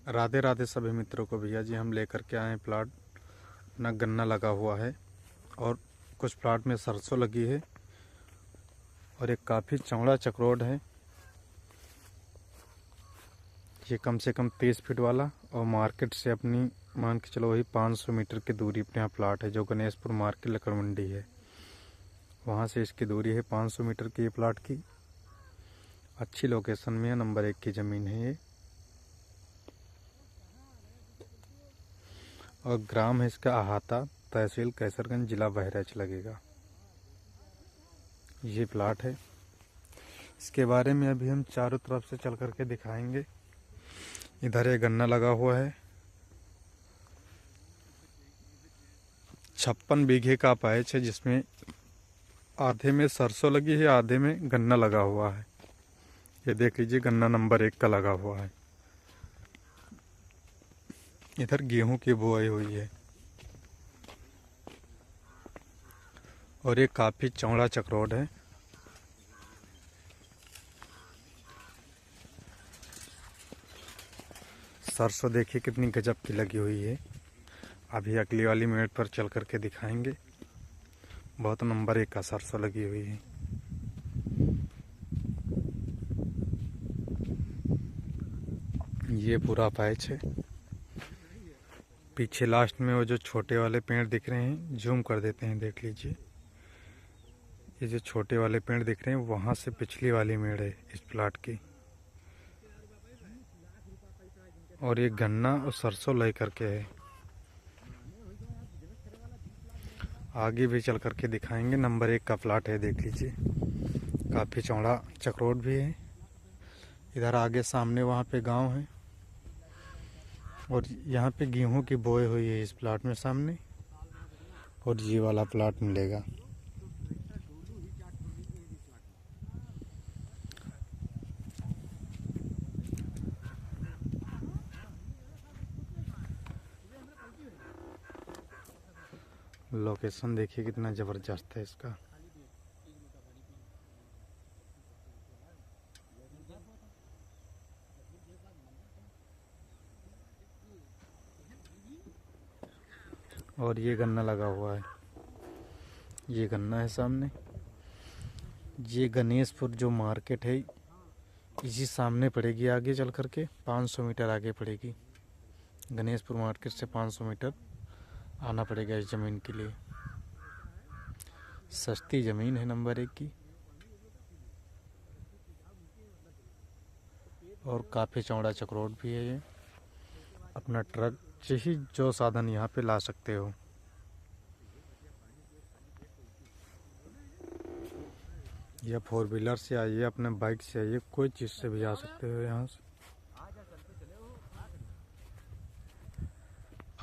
राधे राधे सभी मित्रों को। भैया जी हम लेकर के आए प्लाट। अपना गन्ना लगा हुआ है और कुछ प्लाट में सरसों लगी है और एक काफ़ी चौड़ा चक्रोड है। ये कम से कम 30 फीट वाला और मार्केट से अपनी मान के चलो वही 500 मीटर की दूरी पे यहाँ प्लाट है, जो गणेशपुर मार्केट लकड़ मंडी है, वहाँ से इसकी दूरी है 500 मीटर की। ये प्लाट की अच्छी लोकेशन में है, नंबर 1 की ज़मीन है ये। और ग्राम है इसका अहाता, तहसील कैसरगंज, जिला बहराइच लगेगा। ये प्लाट है। इसके बारे में अभी हम चारों तरफ से चल करके दिखाएंगे। इधर ये गन्ना लगा हुआ है, 56 बीघे का पैच है, जिसमें आधे में सरसों लगी है, आधे में गन्ना लगा हुआ है। ये देख लीजिए, गन्ना नंबर 1 का लगा हुआ है। इधर गेहूं की बुआई हुई है और ये काफ़ी चौड़ा चक्रोड है। सरसों देखिए कितनी गजब की लगी हुई है। अभी अगली वाली मिनट पर चल करके दिखाएंगे। बहुत नंबर 1 का सरसों लगी हुई है। ये पूरा पैच है। पीछे लास्ट में वो जो छोटे वाले पेड़ दिख रहे हैं, जूम कर देते हैं, देख लीजिए। ये जो छोटे वाले पेड़ दिख रहे हैं, वहाँ से पिछली वाली मेड़ है इस प्लाट की। और ये गन्ना और सरसों ले करके है। आगे भी चल करके दिखाएंगे। नंबर 1 का प्लाट है, देख लीजिए। काफ़ी चौड़ा चक्रोड भी है। इधर आगे सामने वहाँ पे गांव है और यहाँ पे गेहूं की बोई हुई है इस प्लाट में सामने। और ये वाला प्लाट मिलेगा। लोकेशन देखिए कितना ज़बरदस्त है इसका। और ये गन्ना लगा हुआ है। ये गन्ना है सामने। ये गणेशपुर जो मार्केट है, इसी सामने पड़ेगी। आगे चल करके 500 मीटर आगे पड़ेगी। गणेशपुर मार्केट से 500 मीटर आना पड़ेगा इस ज़मीन के लिए। सस्ती ज़मीन है नंबर 1 की और काफ़ी चौड़ा चक्रोड भी है ये। अपना ट्रक ही जो साधन यहाँ पे ला सकते हो। या 4 व्हीलर से आइए, अपने बाइक से आइए, कोई चीज़ से भी आ सकते हो यहाँ से।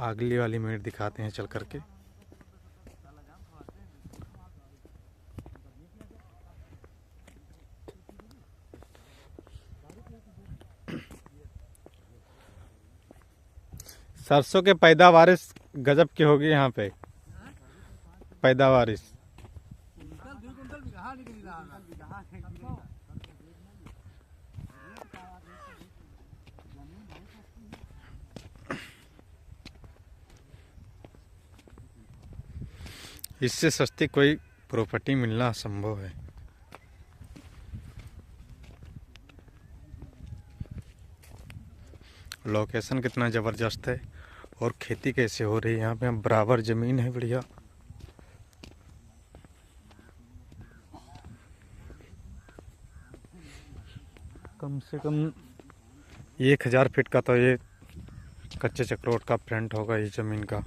अगली वाली मिनट दिखाते हैं चल करके। सरसों के पैदावार गजब की होगी यहाँ पे। पैदावार इससे सस्ती कोई प्रॉपर्टी मिलना असंभव है। लोकेशन कितना ज़बरदस्त है और खेती कैसे हो रही है यहाँ पे। बराबर ज़मीन है, बढ़िया। कम से कम 1000 फीट का तो ये कच्चे चक्रोड का फ्रंट होगा इस ज़मीन का।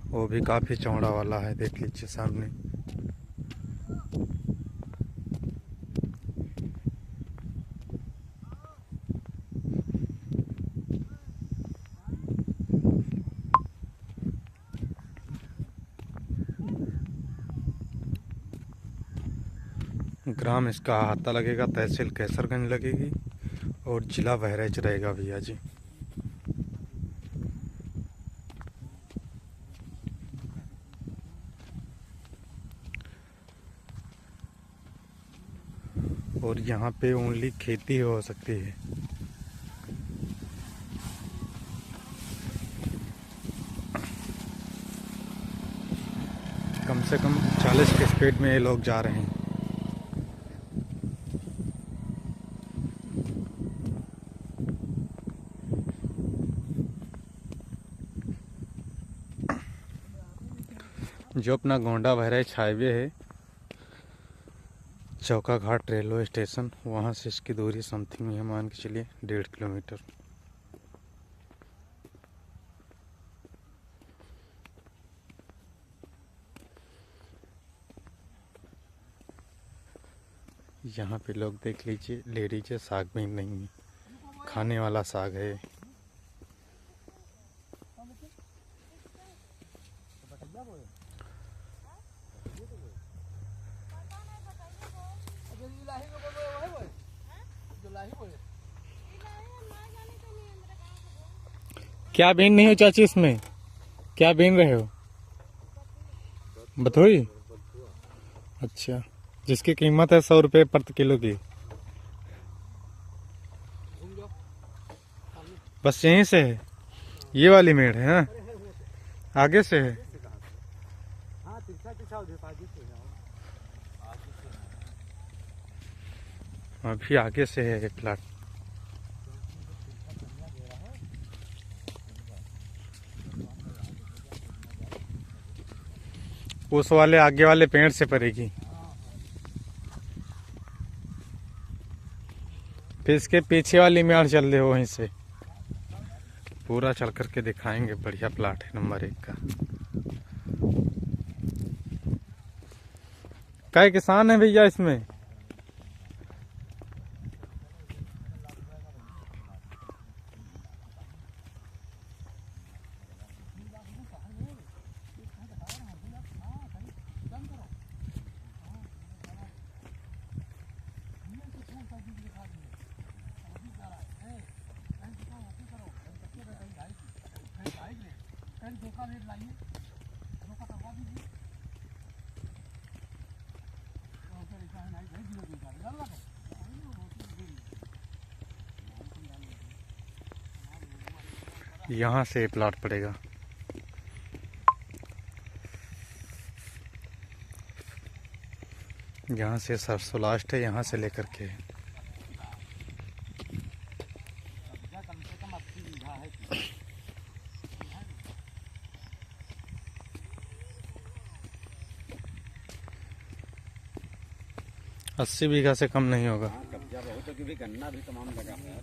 वो भी काफ़ी चौड़ा वाला है, देख लीजिए सामने। ग्राम इसका अहाता लगेगा, तहसील कैसरगंज लगेगी और जिला बहराइच रहेगा भैया जी। और यहाँ पे ओनली खेती हो सकती है। कम से कम 40 के स्पीड में ये लोग जा रहे हैं। जो अपना गोंडा बहराइच हाईवे है, चौका घाट रेलवे स्टेशन, वहाँ से इसकी दूरी समथिंग है, मान के चलिए 1.5 किलोमीटर। यहाँ पे लोग देख लीजिए, ले लीजिए, साग भी नहीं है, खाने वाला साग है। क्या बीन नहीं हो चाची, इसमें क्या बीन रहे हो? बथोई। अच्छा, जिसकी कीमत है 100 रुपये प्रति किलो की। बस यहीं से है ये वाली मेड़ है? हाँ, आगे से है। अभी आगे से है प्लाट। उस वाले आगे वाले पेड़ से पड़ेगी, फिर इसके पीछे वाली मेड़ चल रहे हो, वहीं से पूरा चल करके दिखाएंगे। बढ़िया प्लाट है, नंबर 1 का। कई किसान है भैया इसमें? यहाँ से प्लाट पड़ेगा। यहाँ से सरसों लास्ट है, यहाँ से लेकर के। अस्सी बीघा से कम नहीं होगा। कब्जा बहुत है, क्योंकि गन्ना भी तमाम लगा है।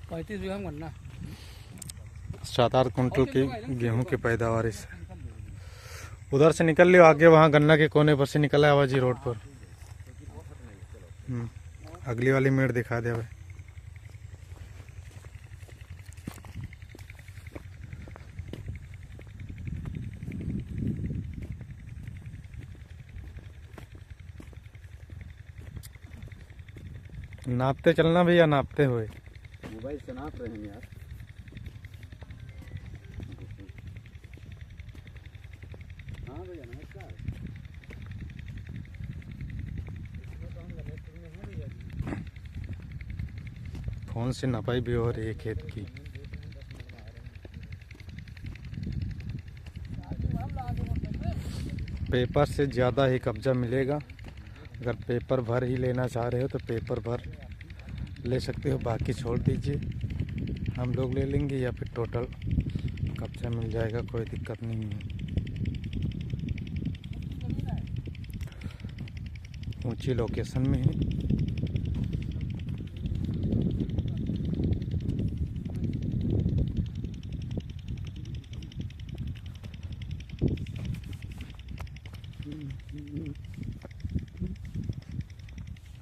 35 बीघा में गन्ना, 7-8 कुंटल की गेहूं की पैदावार इस उधर से निकल लियो आगे, वहाँ गन्ना के कोने पर से निकला है आवाजी रोड पर। अगली वाली मेड़ दिखा दे भाई। नापते चलना भैया, नापते हुए। मोबाइल से नाप रहे हैं यार। हाँ भैया नमस्कार। फोन से नपाई भी हो रही है खेत की। पेपर से ज़्यादा ही कब्जा मिलेगा। अगर पेपर भर ही लेना चाह रहे हो तो पेपर भर ले सकते हो, बाकी छोड़ दीजिए, हम लोग ले लेंगे, या फिर टोटल कब्जा मिल जाएगा, कोई दिक्कत नहीं है। ऊंची लोकेशन में है।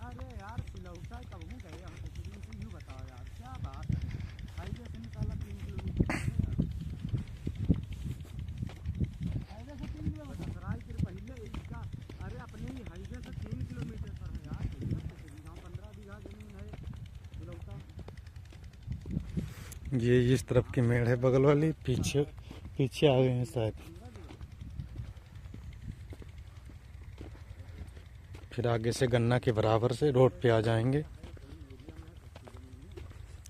अरे यार सिलौटा कब हूँ गए हम तो यूँ बताओ यार, क्या बात है। हाईवे से निकाला 3 किलोमीटर, हाईवे से 3 किलोमीटर सराय के पहले इसका। अरे अपने ही हाईवे से 3 किलोमीटर पर है यार, गाँव 15 बीघा जमीन है सिलौटा। ये इस तरफ की मेड़ है, बगल वाली पीछे पीछे आ गए हैं शायद। फिर आगे से गन्ना के बराबर से रोड पे आ जाएंगे,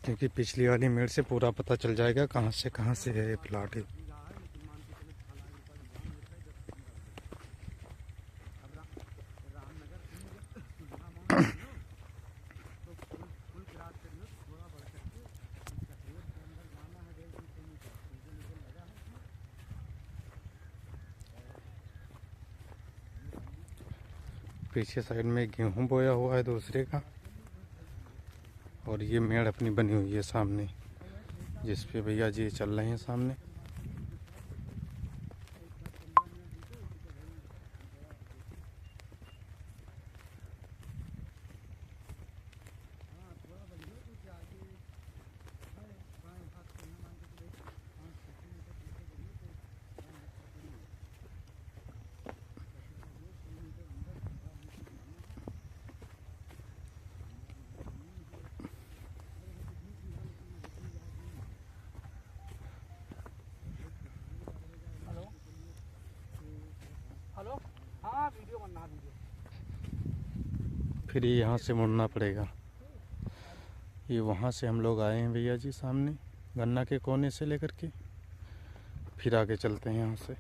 क्योंकि पिछली वाली मेड़ से पूरा पता चल जाएगा कहाँ से है ये प्लाट। पीछे साइड में गेहूं बोया हुआ है दूसरे का, और ये मेड़ अपनी बनी हुई है सामने, जिस पे भैया जी चल रहे हैं सामने। हेलो, हाँ वीडियो बनना है, वीडियो। फिर ये यहाँ से मुड़ना पड़ेगा। ये वहाँ से हम लोग आए हैं भैया जी सामने गन्ना के कोने से लेकर के, फिर आगे चलते हैं यहाँ से।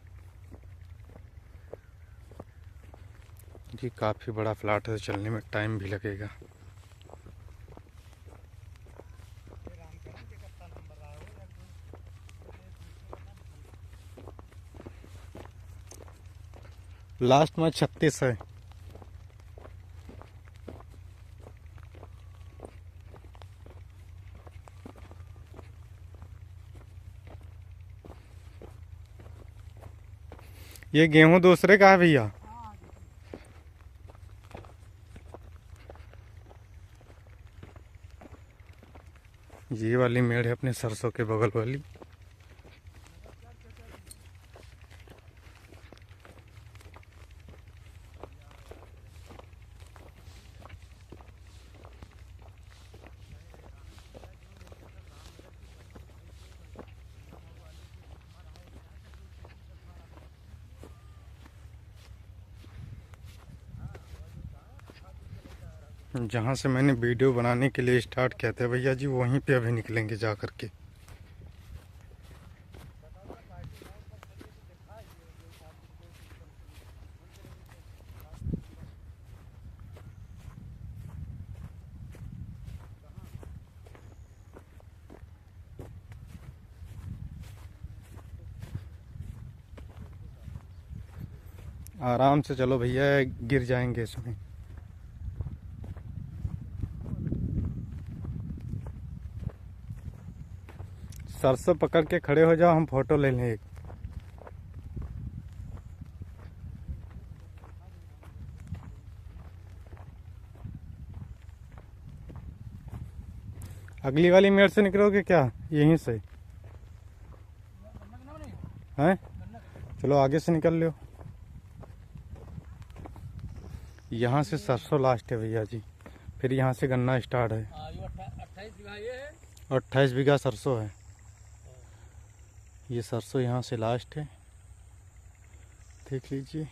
जी काफ़ी बड़ा प्लाट है, चलने में टाइम भी लगेगा। लास्ट में 36 है। ये गेहूं दूसरे का है भैया। ये वाली मेड़ है अपने सरसों के बगल वाली। जहाँ से मैंने वीडियो बनाने के लिए स्टार्ट किया था भैया जी, वहीं पे अभी निकलेंगे जा कर के। आराम से चलो भैया, गिर जाएंगे इसमें। सरसों पकड़ के खड़े हो जाओ, हम फोटो ले लें एक। अगली वाली मेड़ से निकलोगे क्या? यहीं से हैं? चलो आगे से निकल लो। यहाँ से सरसों लास्ट है भैया जी, फिर यहाँ से गन्ना स्टार्ट है। 28 बीघा ये है, 28 बीघा सरसों है। ये सरसों यहाँ से लास्ट है, देख लीजिए।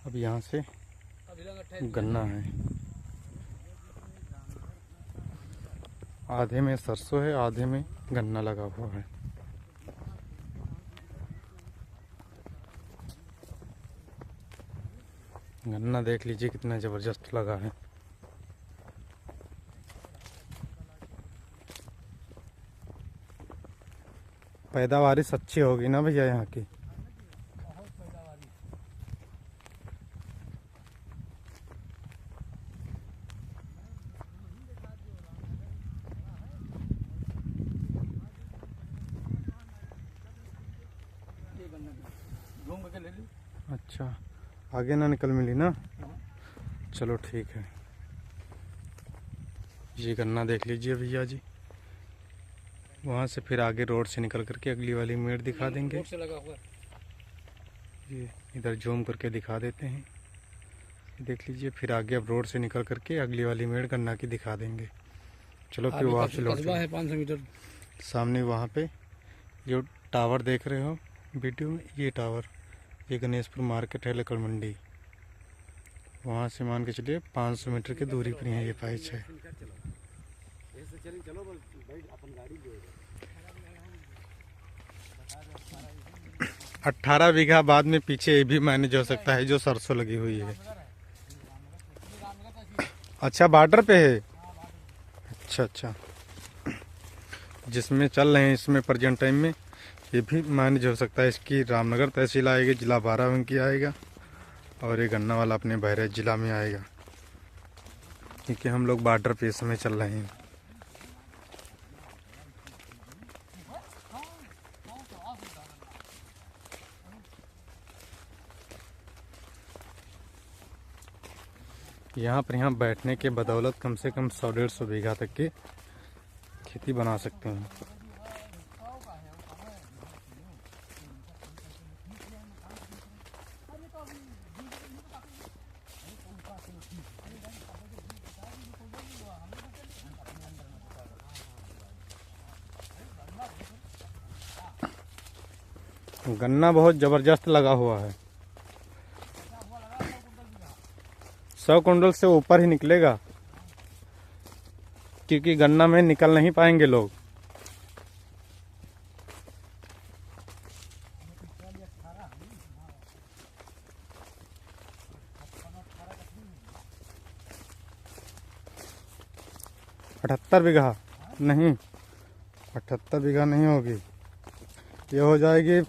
अब यहाँ से गन्ना है। आधे में सरसों है, आधे में गन्ना लगा हुआ है। गन्ना देख लीजिए कितना ज़बरदस्त लगा है। पैदावारी अच्छी होगी ना भैया यहाँ की? बहुत पैदावारी। ये गन्ना घूम के ले ली। अच्छा, आगे ना निकल मिली ना? चलो ठीक है। ये गन्ना देख लीजिए भैया जी, वहाँ से फिर आगे रोड से निकल करके अगली वाली मेड़ दिखा देंगे। रोड से लगा हुआ। ये इधर जूम करके दिखा देते हैं, देख लीजिए। फिर आगे अब रोड से निकल करके अगली वाली मेड़ गन्ना की दिखा देंगे। चलो फिर वापस लौट कस्बा है 500 मीटर सामने। वहाँ पे जो टावर देख रहे हो वीडियो में, ये टावर, ये गणेशपुर मार्केट है, लकड़ मंडी। वहाँ से मान के चलिए 500 मीटर की दूरी पर है ये पैच है। ऐसे चलिए चलो बस भाई अपन गाड़ी ले 18 बीघा बाद में पीछे ये भी मैनेज हो सकता है जो सरसों लगी हुई है। अच्छा बॉर्डर पे है। अच्छा अच्छा, जिसमें चल रहे हैं इसमें प्रेजेंट टाइम में ये भी मैनेज हो सकता है। इसकी रामनगर तहसील आएगी, जिला बाराबंकी आएगा और ये गन्ना वाला अपने बहराइच जिला में आएगा, क्योंकि हम लोग बॉर्डर पे इस समय चल रहे हैं। यहाँ बैठने के बदौलत कम से कम 100-150 बीघा तक की खेती बना सकते हैं। गन्ना बहुत जबरदस्त लगा हुआ है। 100 कुंटल से ऊपर ही निकलेगा, क्योंकि गन्ना में निकल नहीं पाएंगे लोग। अठहत्तर बीघा नहीं, 78 बीघा नहीं होगी, ये हो जाएगी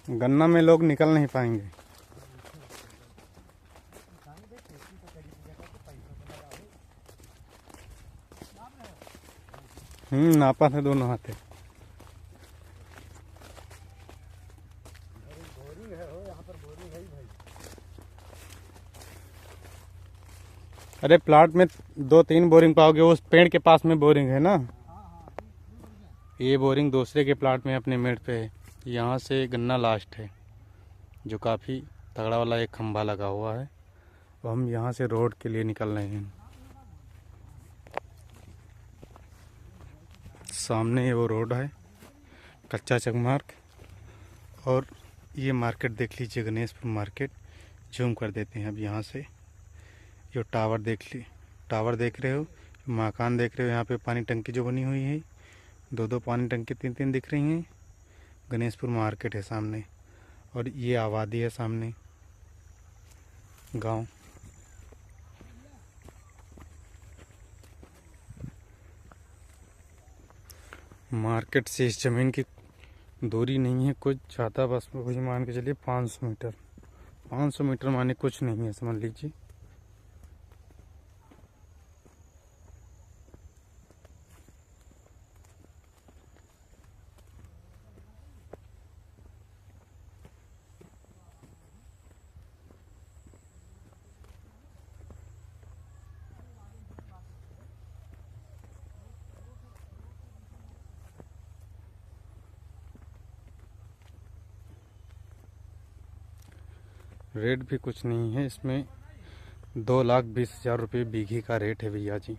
12 गन्ना में लोग निकल नहीं पाएंगे। नापा था दोनों हाथे। बोरिंग है हो, यहाँ पर बोरिंग है ही भाई। अरे प्लाट में 2-3 बोरिंग पाओगे, उस पेड़ के पास में बोरिंग है ना। ये बोरिंग दूसरे के प्लाट में अपने मेड़ पे है। यहाँ से गन्ना लास्ट है, जो काफ़ी तगड़ा वाला एक खंभा लगा हुआ है। तो हम यहाँ से रोड के लिए निकल रहे हैं। सामने ये वो रोड है, कच्चा चकमार्ग, और ये मार्केट देख लीजिए, गणेशपुर मार्केट। जूम कर देते हैं अब यहाँ से। जो टावर टावर देख रहे हो, मकान देख रहे हो, यहाँ पे पानी टंकी जो बनी हुई है, 2-2 पानी टंकी 3-3 दिख रही हैं। गणेशपुर मार्केट है सामने, और ये आबादी है सामने, गांव। मार्केट से इस ज़मीन की दूरी नहीं है कुछ ज़्यादा, बस वही मान के चलिए 500 मीटर। 500 मीटर माने कुछ नहीं है, समझ लीजिए। रेट भी कुछ नहीं है इसमें, 2,20,000 रुपये बीघे का रेट है भैया जी।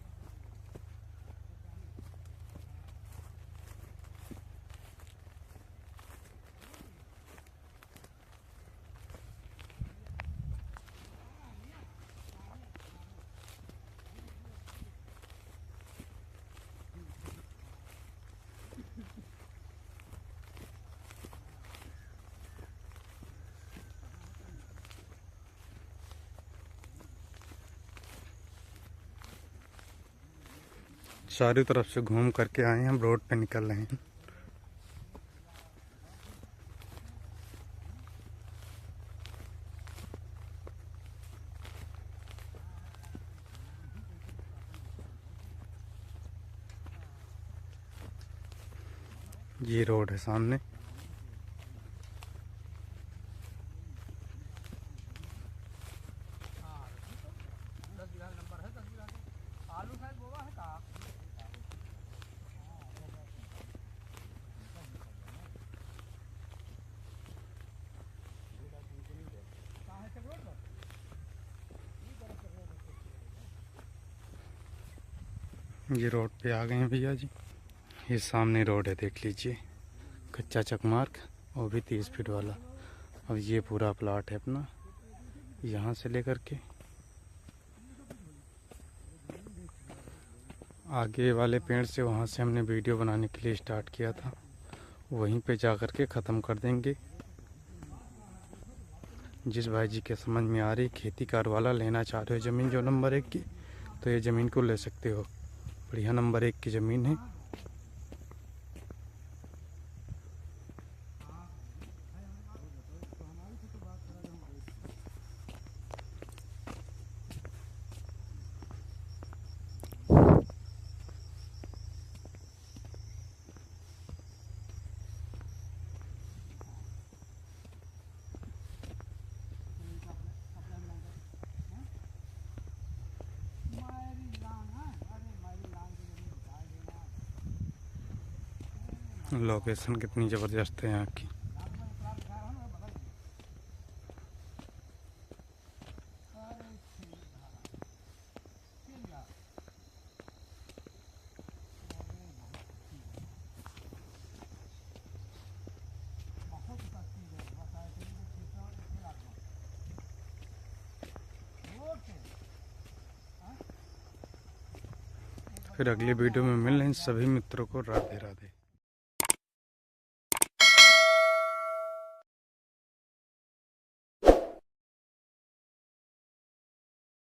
चारों तरफ से घूम करके आए हैं, हम रोड पे निकल रहे हैं। ये रोड है सामने। ये रोड पे आ गए हैं भैया जी। ये सामने रोड है, देख लीजिए, कच्चा चकमार्ग, वो भी 30 फीट वाला। अब ये पूरा प्लाट है अपना, यहाँ से लेकर के आगे वाले पेड़ से, वहाँ से हमने वीडियो बनाने के लिए स्टार्ट किया था, वहीं पे जा कर के ख़त्म कर देंगे। जिस भाई जी के समझ में आ रही खेती कार वाला लेना चाह रहे हो ज़मीन जो नंबर 1 की, तो ये ज़मीन को ले सकते हो। बढ़िया नंबर 1 की ज़मीन है। लोकेशन कितनी ज़बरदस्त है यहाँ की। फिर अगली वीडियो में मिल रहे हैं। सभी मित्रों को राधे राधे।